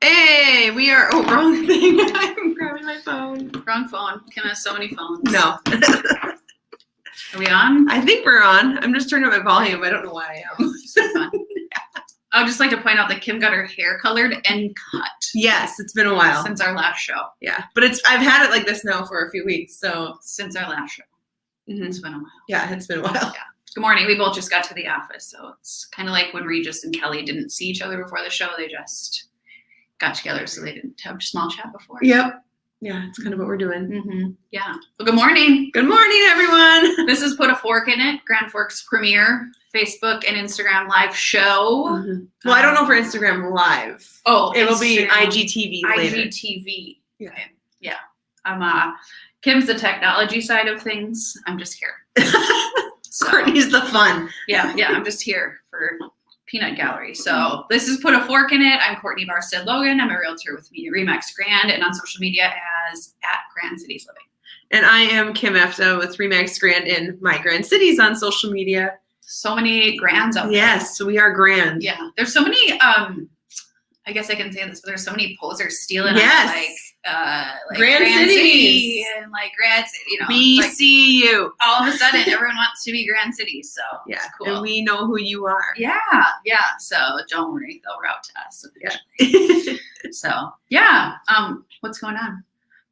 Hey, we are. Oh, wrong thing. I'm grabbing my phone. Wrong phone. Kim has so many phones. No. Are we on? I think we're on. I'm just turning up my volume. I don't know why I am. So fun. I would just like to point out that Kim got her hair colored and cut. Yes, it's been a while since our last show. Yeah, but I've had it like this now for a few weeks. So since our last show, It's been a while. Yeah, it's been a while. Yeah. Good morning. We both just got to the office, so it's kind of like when Regis and Kelly didn't see each other before the show. They just got together, so they didn't have a small chat before. Yep. Yeah, it's kind of what we're doing. Yeah. Well, good morning. Good morning, everyone. This is Put a Fork in It, Grand Forks premiere Facebook and Instagram live show. Well, I don't know for Instagram live. Oh, it will be IGTV later. IGTV. Yeah. Okay. Yeah. I'm Kim's the technology side of things. I'm just here. So, Courtney's the fun. Yeah. I'm just here for Peanut Gallery. So this is Put a Fork in It. I'm Courtney Barstad-Logan. I'm a realtor with Remax Grand and on social media as @Grand Cities Living. And I am Kim Efta with Remax Grand in My Grand Cities on social media. So many grands out there. Yes, we are grand. Yeah. There's so many, I guess I can say this, but there's so many posers stealing like Grand Cities City and like Grand City, you know. BCU. All of a sudden, everyone wants to be Grand Cities, so yeah, it's cool. And we know who you are. Yeah. So don't worry, they'll route to us. Yeah. So yeah, what's going on?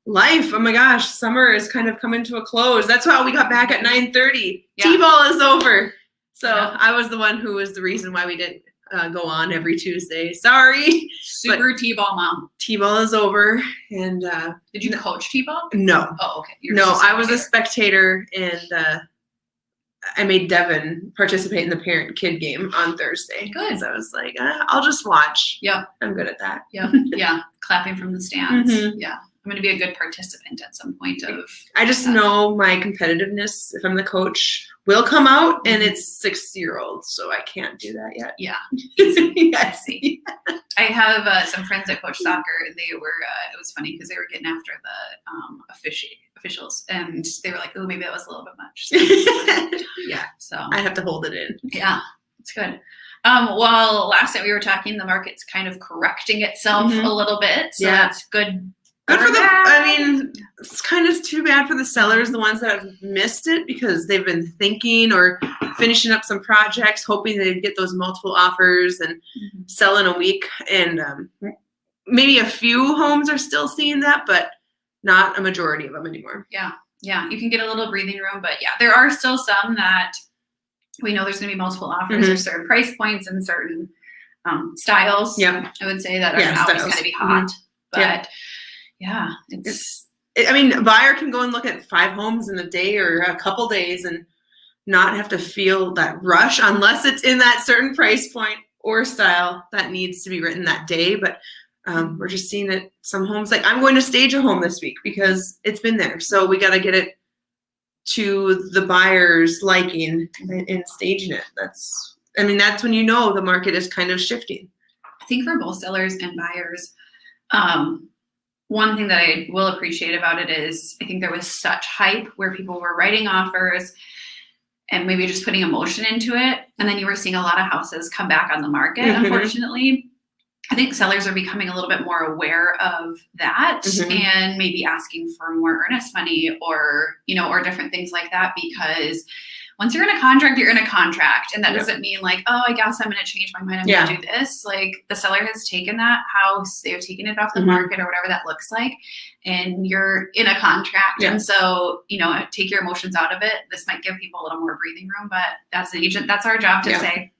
Life. Oh my gosh, summer is kind of coming to a close. That's why we got back at 9:30. Yeah. T-ball is over. So Yeah. I was the one who was the reason why we didn't go on every Tuesday. Sorry. Super T-ball mom. T-ball is over. And Did you coach T-ball? no. Oh, okay. I was a spectator, and I made Devin participate in the parent-kid game on Thursday. Good. So I was like, I'll just watch. Yep. I'm good at that. Yep. Yeah. Clapping from the stands. Mhm. Yeah. I'm going to be a good participant at some point of. I just know my competitiveness, if I'm the coach, will come out, and it's 6-year-olds, so I can't do that yet. Yeah. Yes. I have some friends that coach soccer. They were, it was funny because they were getting after the officials, and they were like, oh, maybe that was a little bit much. So, yeah. So I have to hold it in. yeah, it's good. Well, last night we were talking, the market's kind of correcting itself a little bit. So that's good. Good for it's kind of too bad for the sellers, the ones that have missed it because they've been thinking or finishing up some projects, hoping they'd get those multiple offers and sell in a week. And maybe a few homes are still seeing that, but not a majority of them anymore. Yeah. You can get a little breathing room, but yeah, there are still some that we know there's going to be multiple offers or certain price points and certain styles. Yeah. I would say that are always going to be hot, but yeah, a buyer can go and look at 5 homes in a day or a couple days and not have to feel that rush unless it's in that certain price point or style that needs to be written that day. But we're just seeing it. Some homes, like I'm going to stage a home this week because it's been there. So we got to get it to the buyer's liking and staging it. That's when you know the market is kind of shifting. I think for both sellers and buyers, one thing that I will appreciate about it is I think there was such hype where people were writing offers and maybe just putting emotion into it. And then you were seeing a lot of houses come back on the market, unfortunately. I think sellers are becoming a little bit more aware of that and maybe asking for more earnest money or different things like that, because once you're in a contract, you're in a contract. And that doesn't mean like, oh, I guess I'm going to change my mind. I'm going to do this. Like the seller has taken that house, they've taken it off the market or whatever that looks like. And you're in a contract. Yeah. And so, take your emotions out of it. This might give people a little more breathing room, but as an agent, that's our job to say,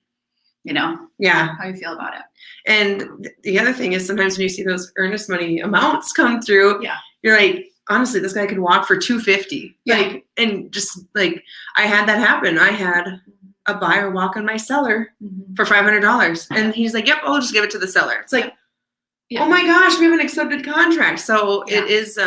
how you feel about it. And the other thing is sometimes when you see those earnest money amounts come through, you're like, honestly, this guy could walk for $250. And just like I had that happen. I had a buyer walk on my seller for $500, and he's like, "Yep, I'll just give it to the seller." It's like, oh my gosh, we have an accepted contract. So it is.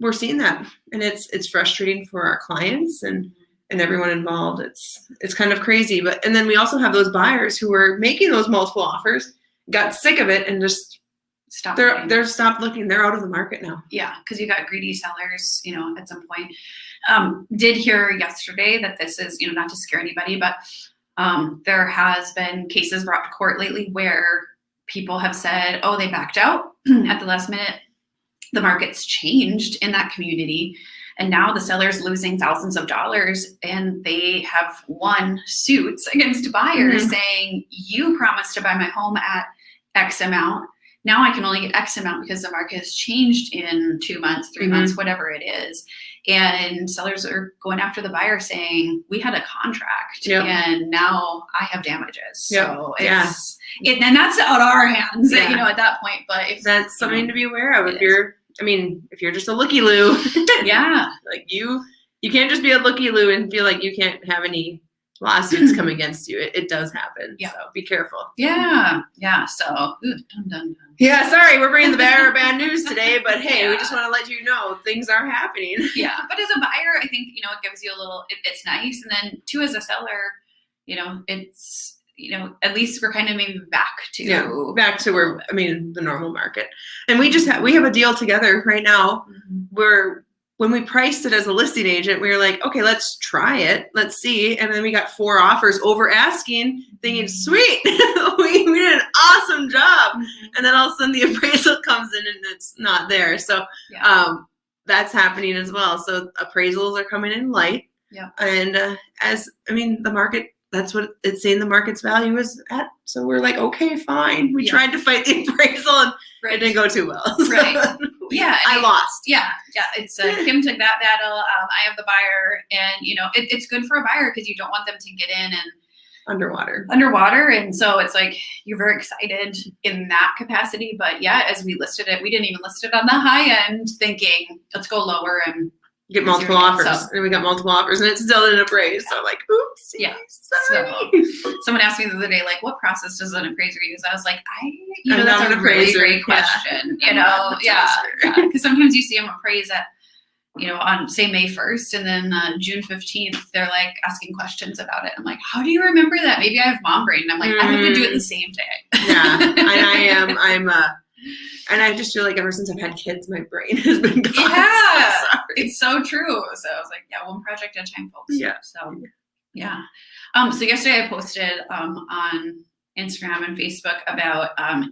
We're seeing that, and it's frustrating for our clients and everyone involved. It's kind of crazy, and then we also have those buyers who were making those multiple offers, got sick of it, and just. They're stopped looking. They're out of the market now. Yeah, because you got greedy sellers, at some point. Did hear yesterday that this is, not to scare anybody, but there has been cases brought to court lately where people have said, oh, they backed out at the last minute. The market's changed in that community. And now the seller's losing thousands of dollars, and they have won suits against buyers saying, you promised to buy my home at X amount. Now I can only get X amount because the market has changed in 2 months, 3 months, whatever it is. And sellers are going after the buyer saying, we had a contract and now I have damages. So it's, and that's out of our hands, at that point. But if that's something to be aware of, if you're just a looky-loo, like you can't just be a looky-loo and feel like you can't have any lawsuits come against you. It does happen. So be careful. So dun. Yeah, sorry, we're bringing the bad news today, but hey, we just want to let you know things are happening. But as a buyer, I think, it gives you a little, it's nice. And then too, as a seller, it's, at least we're kind of maybe back to where, the normal market. And we have a deal together right now where when we priced it as a listing agent, we were like, okay, let's try it. Let's see. And then we got 4 offers over asking, thinking, sweet, we did an awesome job. And then all of a sudden the appraisal comes in and it's not there. So that's happening as well. So appraisals are coming in light. And the market, that's what it's saying the market's value is at. So we're like, okay, fine. We tried to fight the appraisal and it didn't go too well. So I lost. It's Kim took that battle. I have the buyer, and it's good for a buyer because you don't want them to get in and underwater. And so it's like you're very excited in that capacity. But as we listed it, we didn't even list it on the high end, thinking let's go lower and get multiple offers. And we got multiple offers and it still didn't appraise. So like, oops. Sorry. So someone asked me the other day, like, what process does an appraiser use? I was like, that's a really great question. Because sometimes you see them appraise at, on say May 1st, and then June 15th, they're like asking questions about it. I'm like, how do you remember that? Maybe I have mom brain. And I'm like, I have to do it the same day. And I just feel like ever since I've had kids, my brain has been gone. So it's so true. So I was like, one project at a time, folks. So yesterday I posted on Instagram and Facebook about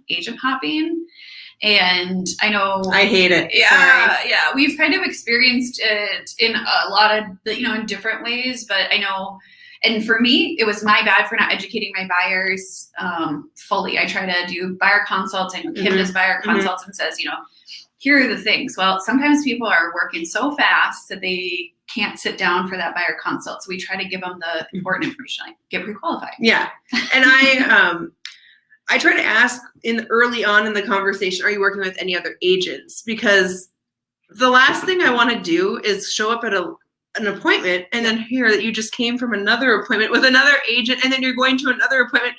agent hopping. And I know I hate it. We've kind of experienced it in a lot of, in different ways, but I know. And for me, it was my bad for not educating my buyers fully. I try to do buyer consults. I know Kim does buyer consults and says, here are the things. Well, sometimes people are working so fast that they can't sit down for that buyer consult. So we try to give them the important information, like get pre-qualified. And I try to ask early on in the conversation, are you working with any other agents? Because the last thing I want to do is show up at an appointment and then hear that you just came from another appointment with another agent and then you're going to another appointment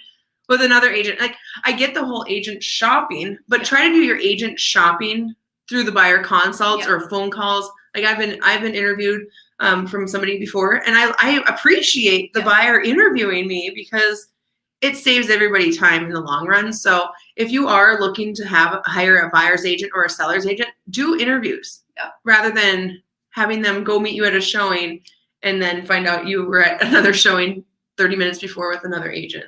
with another agent. Like, I get the whole agent shopping, but try to do your agent shopping through the buyer consults or phone calls. Like I've been interviewed from somebody before, and I appreciate the buyer interviewing me because it saves everybody time in the long run. So if you are looking to hire a buyer's agent or a seller's agent, do interviews rather than having them go meet you at a showing and then find out you were at another showing 30 minutes before with another agent.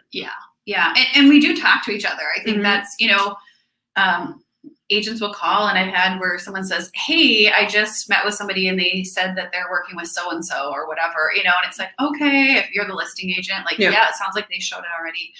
And we do talk to each other. I think that's, agents will call, and I've had where someone says, hey, I just met with somebody and they said that they're working with so-and-so or whatever, and it's like, okay, if you're the listing agent, like, it sounds like they showed it already.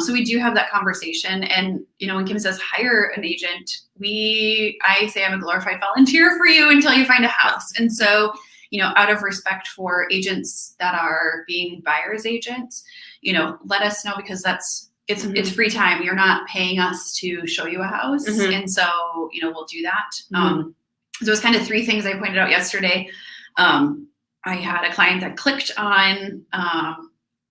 So we do have that conversation. And, when Kim says hire an agent, I say I'm a glorified volunteer for you until you find a house. And so, out of respect for agents that are being buyer's agents, let us know, because it's free time. You're not paying us to show you a house. And so, we'll do that. So it was kind of 3 things I pointed out yesterday. I had a client that clicked on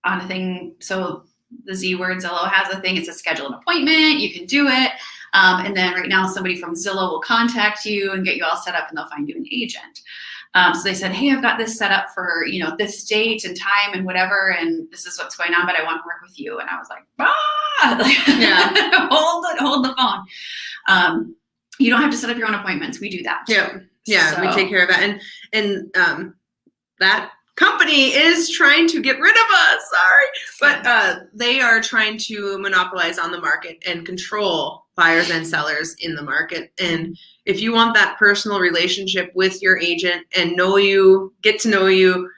a thing. So the Z Word Zillow has a thing. It says schedule an appointment. You can do it. And then right now somebody from Zillow will contact you and get you all set up, and they'll find you an agent. So they said, hey, I've got this set up for, this date and time and whatever, and this is what's going on, but I want to work with you. And I was like, hold the phone. You don't have to set up your own appointments. We do that. So we take care of that. And that company is trying to get rid of us. Sorry. But they are trying to monopolize on the market and control buyers and sellers in the market. And if you want that personal relationship with your agent and know you, get to know you,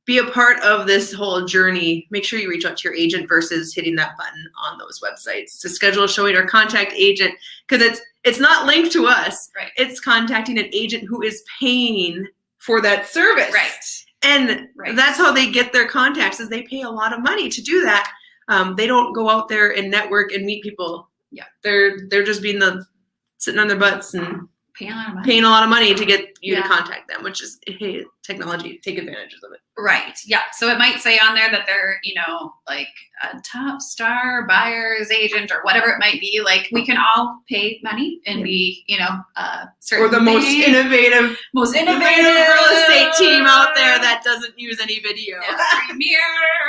be a part of this whole journey, make sure you reach out to your agent versus hitting that button on those websites to schedule a showing or contact agent, because it's not linked to us. Right. It's contacting an agent who is paying for that service. Right. And that's how they get their contacts, is they pay a lot of money to do that. They don't go out there and network and meet people. Yeah. They're just sitting on their butts and paying a lot of money to get you to contact them, which is, hey, technology, take advantages of it. Right. Yeah. So it might say on there that they're, like a top star buyer's agent or whatever it might be. Like, we can all pay money and be, certain or the most innovative real estate team out there that doesn't use any video. Yeah, Premier.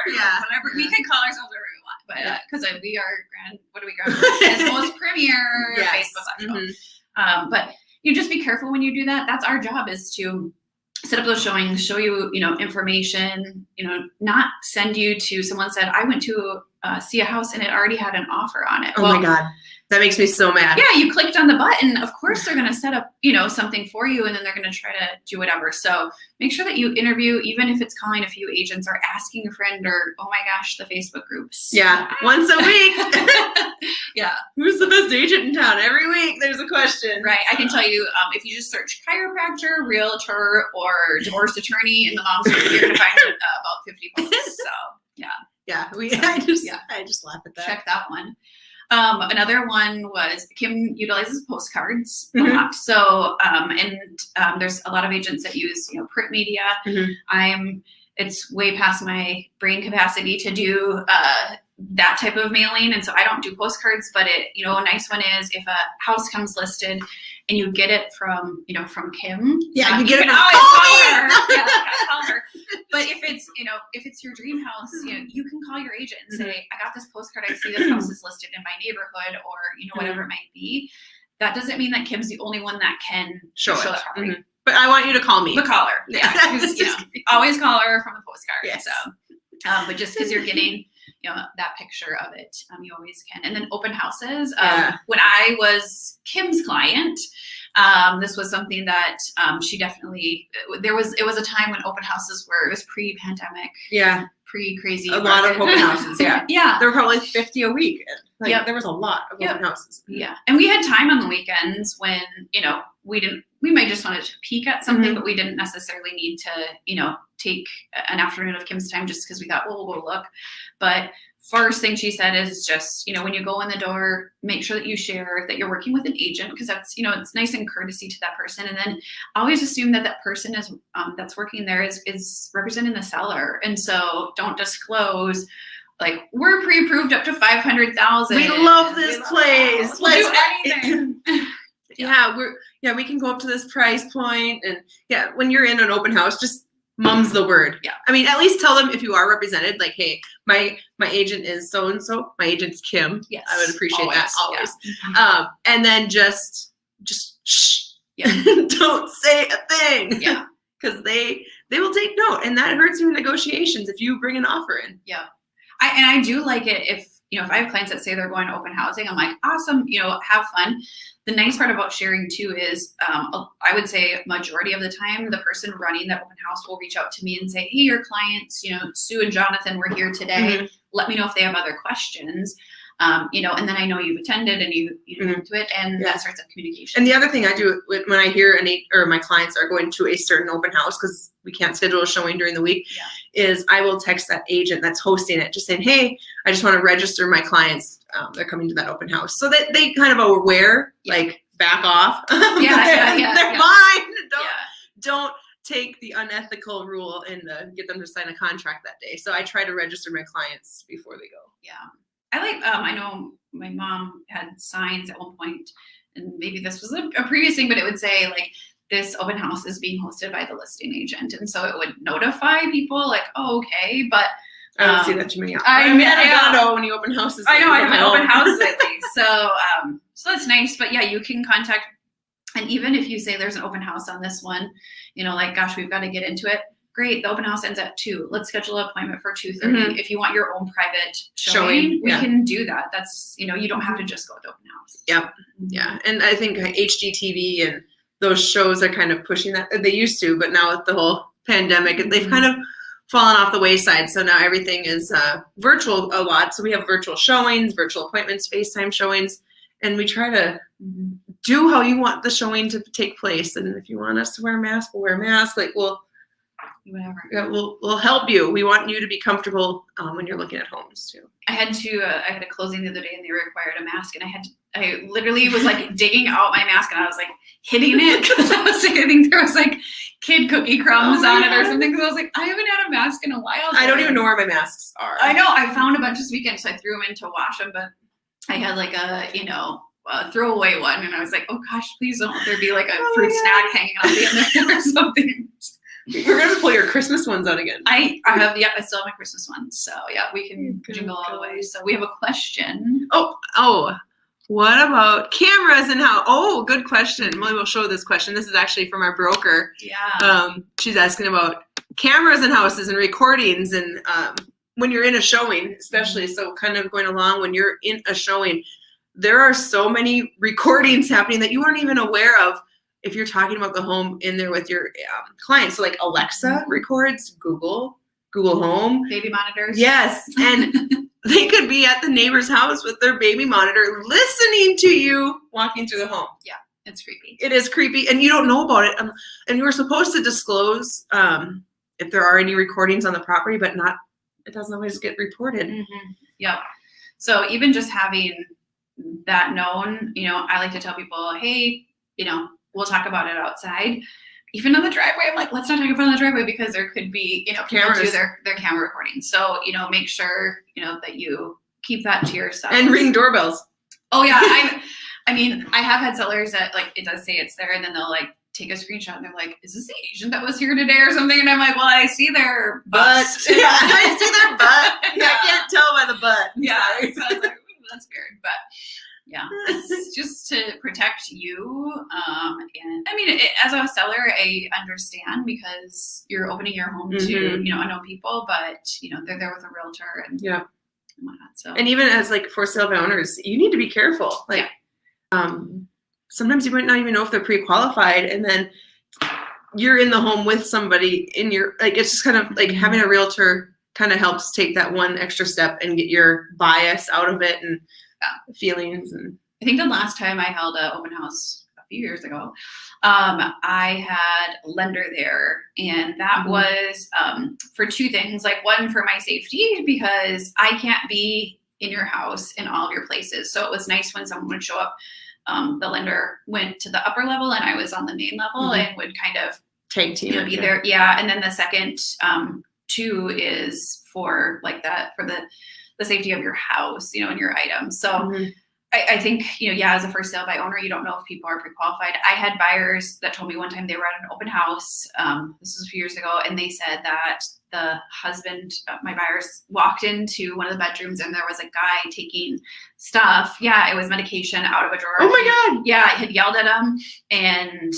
Whatever. We can call ourselves whatever we want, but because we are most premier Facebook. Mm-hmm. But you just be careful when you do that. That's our job, is to set up those showings, show you, information, not send you to someone said, I went to see a house and it already had an offer on it. Oh my God. That makes me so mad. Yeah, you clicked on the button. Of course, they're going to set up, something for you, and then they're going to try to do whatever. So make sure that you interview, even if it's calling a few agents or asking a friend or, oh my gosh, the Facebook groups. Yeah, once a week. Yeah. Who's the best agent in town? Every week there's a question. Right. I can tell you, if you just search chiropractor, realtor, or divorce attorney in the mom's group, you're going to find about 50 posts. So yeah. Yeah. I just laugh at that. Check that one. Another one was Kim utilizes postcards a lot. So, there's a lot of agents that use, print media. Mm-hmm. It's way past my brain capacity to do, that type of mailing. And so I don't do postcards, but a nice one is if a house comes listed and you get it from Kim. Yeah. You get it always call her. Yeah, call her. But if it's your dream house, you can call your agent and say, I got this postcard. I see this house is listed in my neighborhood, or, whatever it might be. That doesn't mean that Kim's the only one that can show that property. Mm-hmm. But I want you to call me. But call her. Yeah. Always call her from a postcard. Yes. So, but just because you're getting, that picture of it, you always can. And then open houses. When I was Kim's client, this was something that she definitely, it was a time when open houses it was pre-pandemic. Yeah. Pre-crazy. A lot of open houses. Yeah. Yeah. There were probably 50 a week. There was a lot of open houses. Yeah. And we had time on the weekends when, we might just wanted to peek at something, but we didn't necessarily need to, take an afternoon of Kim's time just because we thought, well, we'll go look. But first thing she said is just, when you go in the door, make sure that you share that you're working with an agent, because that's, it's nice and courtesy to that person. And then always assume that person is that's working there is representing the seller. And so don't disclose, like, we're pre-approved up to 500,000. We love this place. We'll do anything. We can go up to this price point. And when you're in an open house, just mum's the word. Yeah. I mean, at least tell them if you are represented, like, hey, my agent is so-and-so. My agent's Kim. Yes. I would appreciate that always. Yeah. And then just shh. Yeah. Don't say a thing. Yeah. Because they will take note, and that hurts you in negotiations if you bring an offer in. Yeah. I do like it if I have clients that say they're going to open housing, I'm like, awesome, have fun. The nice part about sharing too is, I would say majority of the time, the person running that open house will reach out to me and say, hey, your clients, Sue and Jonathan were here today. Mm-hmm. Let me know if they have other questions. And then I know you've attended and you into it, and that starts up communication. And the other thing I do when I hear my clients are going to a certain open house, because we can't schedule a showing during the week, is I will text that agent that's hosting it, just saying, hey, I just want to register my clients. They're coming to that open house, so that they kind of are aware, like, back off. They're mine. Don't take the unethical rule and get them to sign a contract that day. So I try to register my clients before they go. Yeah. I know my mom had signs at one point, and maybe this was a previous thing, but it would say, like, this open house is being hosted by the listing agent. And so it would notify people, like, oh, okay. But I don't see that too many. I don't know when you open houses. I know I haven't open houses lately. So that's nice. But yeah, you can contact, and even if you say there's an open house on this one, like, gosh, we've got to get into it. great. The open house ends at 2:00. Let's schedule an appointment for 2:30. Mhm. If you want your own private showing, we can do that. That's, you don't have to just go to the open house. Yep. Yeah. And I think HGTV and those shows are kind of pushing that. They used to, but now with the whole pandemic, they've kind of fallen off the wayside. So now everything is virtual a lot. So we have virtual showings, virtual appointments, FaceTime showings, and we try to do how you want the showing to take place. And if you want us to wear a mask, we'll wear a mask. Like Whatever. Yeah, we'll help you. We want you to be comfortable when you're looking at homes too. I had a closing the other day and they required a mask, and I literally was like digging out my mask and I was like hitting it because I think there was like kid cookie crumbs on it or something. Because I was like, I haven't had a mask in a while. I don't even know where my masks are. I know. I found a bunch this weekend, so I threw them in to wash them, but I had like a throwaway one, and I was like, oh gosh, please don't let there be like a fruit snack hanging on the end there or something. We're gonna pull your Christmas ones out again. I still have my Christmas ones. So yeah, we can jingle all the way. So we have a question. Oh, what about cameras and how? Oh, good question. Maybe we'll show this question. This is actually from our broker. Yeah. She's asking about cameras in houses and recordings, and when you're in a showing, especially. So kind of going along when you're in a showing, there are so many recordings happening that you aren't even aware of. If you're talking about the home in there with your clients, so like Alexa records, Google Home. Baby monitors. Yes, and they could be at the neighbor's house with their baby monitor listening to you walking through the home. Yeah, it's creepy. It is creepy, and you don't know about it. And you were supposed to disclose if there are any recordings on the property, but it doesn't always get reported. Mm-hmm. Yep. So even just having that known, I like to tell people, hey, we'll talk about it outside. Even on the driveway, I'm like, let's not talk about it on the driveway because there could be, people do their camera recording. So, make sure, that you keep that to yourself. And ring doorbells. Oh yeah. I have had sellers that like, it does say it's there and then they'll like take a screenshot and they're like, is this the agent that was here today or something? And I'm like, well, I see their butt. Yeah, I see their butt. Yeah. I can't tell by the butt. Yeah. So I was like, ooh, that's weird. But yeah, it's just to protect you. And as a seller, I understand because you're opening your home to, unknown people, but they're there with a realtor and whatnot. So, and even as like for sale by owners, you need to be careful. Like, sometimes you might not even know if they're pre-qualified, and then you're in the home with somebody in your, like, it's just kind of like having a realtor kind of helps take that one extra step and get your bias out of it and feelings. And I think the last time I held an open house a few years ago, I had a lender there, and that was for two things. Like, one, for my safety, because I can't be in your house in all of your places. So it was nice when someone would show up. The lender went to the upper level and I was on the main level and would kind of tag team be there. Yeah. And then the second two is for like that, for the safety of your house, and your items. So I think, as a first sale by owner, you don't know if people are pre-qualified. I had buyers that told me one time they were at an open house. This was a few years ago. And they said that the husband, my buyers, walked into one of the bedrooms and there was a guy taking stuff. Yeah, it was medication out of a drawer. Oh my God. Yeah, I had yelled at him, and,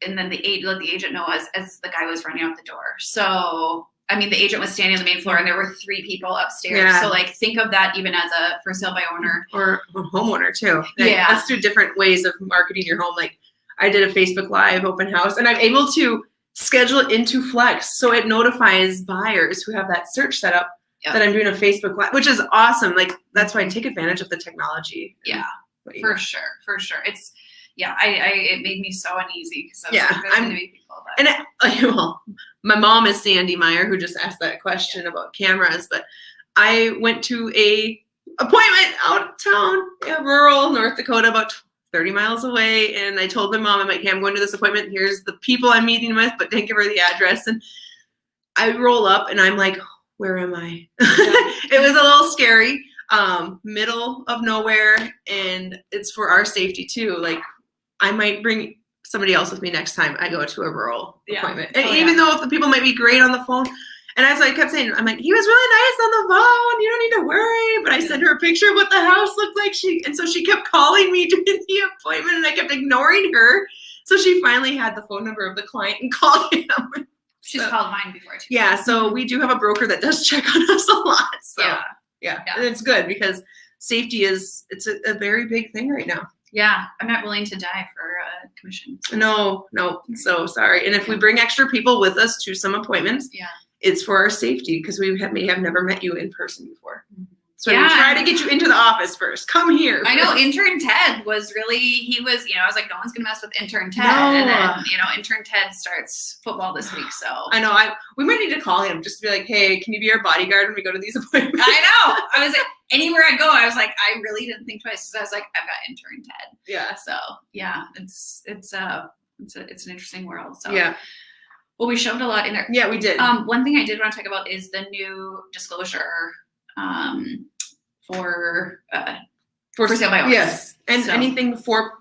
and then let the agent know as the guy was running out the door. So, the agent was standing on the main floor and there were 3 people upstairs. Yeah. So like, think of that even as a for sale by owner. Or a homeowner too. Let's do different ways of marketing your home. Like, I did a Facebook Live open house and I'm able to schedule it into Flex. So it notifies buyers who have that search set up that I'm doing a Facebook Live, which is awesome. Like, that's why I take advantage of the technology. Yeah, for sure. It's, it made me so uneasy because I was like, there's going to be people. And my mom is Sandy Meyer, who just asked that question about cameras, but I went to a appointment out of town, rural North Dakota, about 30 miles away. And I told my mom, I'm like, hey, I'm going to this appointment. Here's the people I'm meeting with, but didn't give her the address. And I roll up and I'm like, where am I? It was a little scary, middle of nowhere. And it's for our safety too. Like, I might bring somebody else with me next time I go to a rural appointment. And even though if the people might be great on the phone, and as I kept saying, I'm like, he was really nice on the phone. You don't need to worry. But I sent her a picture of what the house looked like. And so she kept calling me during the appointment, and I kept ignoring her. So she finally had the phone number of the client and called him. She's called mine before too. Yeah, so we do have a broker that does check on us a lot. So yeah. And it's good because safety it's a very big thing right now. Yeah, I'm not willing to die for a commission. So. No, so sorry. And if we bring extra people with us to some appointments, it's for our safety because we may have never met you in person before. So we try to get you into the office first. Come here. I know intern Ted was really, I was like, no one's going to mess with intern Ted. No. And then, intern Ted starts football this week. So I know we might need to call him just to be like, hey, can you be our bodyguard when we go to these appointments? I know. I was like, anywhere I go, I was like, I really didn't think twice because I was like, I've got intern Ted. Yeah. So yeah, it's an interesting world. So yeah. Well, we showed a lot in there. Yeah, we did. One thing I did want to talk about is the new disclosure for sale by owners. Yes, and anything for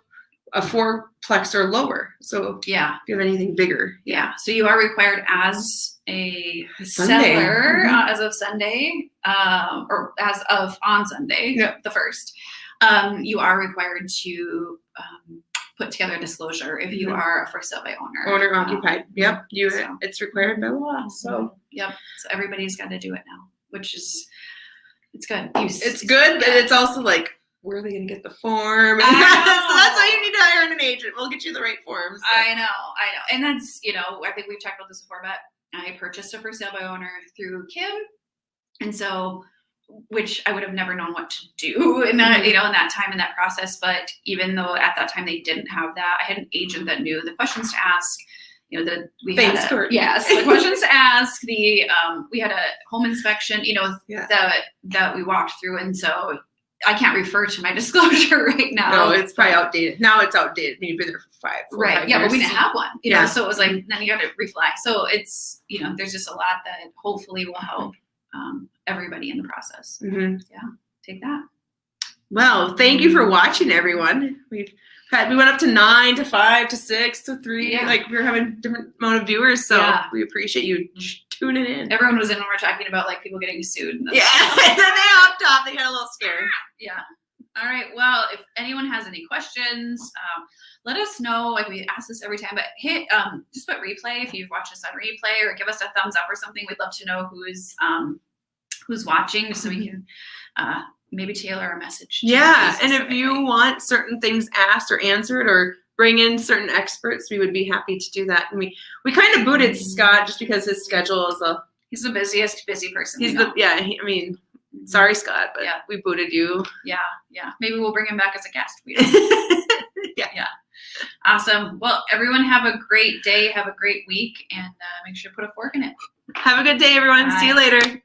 a fourplex or lower. So if you have anything bigger. Yeah. So you are required as a seller as of Sunday, or as of on Sunday, the 1st. You are required to put together a disclosure if you are a for sale by owner. Owner occupied. It's required by law. So So everybody's got to do it now, which is it's good. It's good, but it's also like, where are they going to get the form? So that's why you need to hire an agent. We'll get you the right forms. So. I know. And that's, I think we've talked about this before, but I purchased a for sale by owner through Kim. And so, which I would have never known what to do in that, in that time, in that process. But even though at that time they didn't have that, I had an agent that knew the questions to ask. The questions to ask. We had a home inspection, that we walked through, and so I can't refer to my disclosure right now. No, it's probably outdated. Now it's outdated. You've been there for 4 5 years. But we didn't have one. So it was like then you got to refly. So it's there's just a lot that hopefully will help everybody in the process. Mm-hmm. Yeah, take that. Well, thank you for watching, everyone. We went up to 9 to 5 to 6 to 3. Yeah. Like we were having a different amount of viewers, so we appreciate you tuning in. Everyone was in when we were talking about like people getting sued. And and then they hopped off. They got a little scared. Yeah. All right. Well, if anyone has any questions, let us know. Like we ask this every time, but hit just put replay if you've watched us on replay, or give us a thumbs up or something. We'd love to know who's watching, so we can maybe tailor a message. And if you want certain things asked or answered, or bring in certain experts, we would be happy to do that. And we kind of booted Scott just because his schedule is he's the busiest busy person. Sorry, Scott, but we booted you. Yeah. Maybe we'll bring him back as a guest. Yeah. Awesome. Well, everyone have a great day. Have a great week, and make sure to put a fork in it. Have a good day, everyone. Bye. See you later.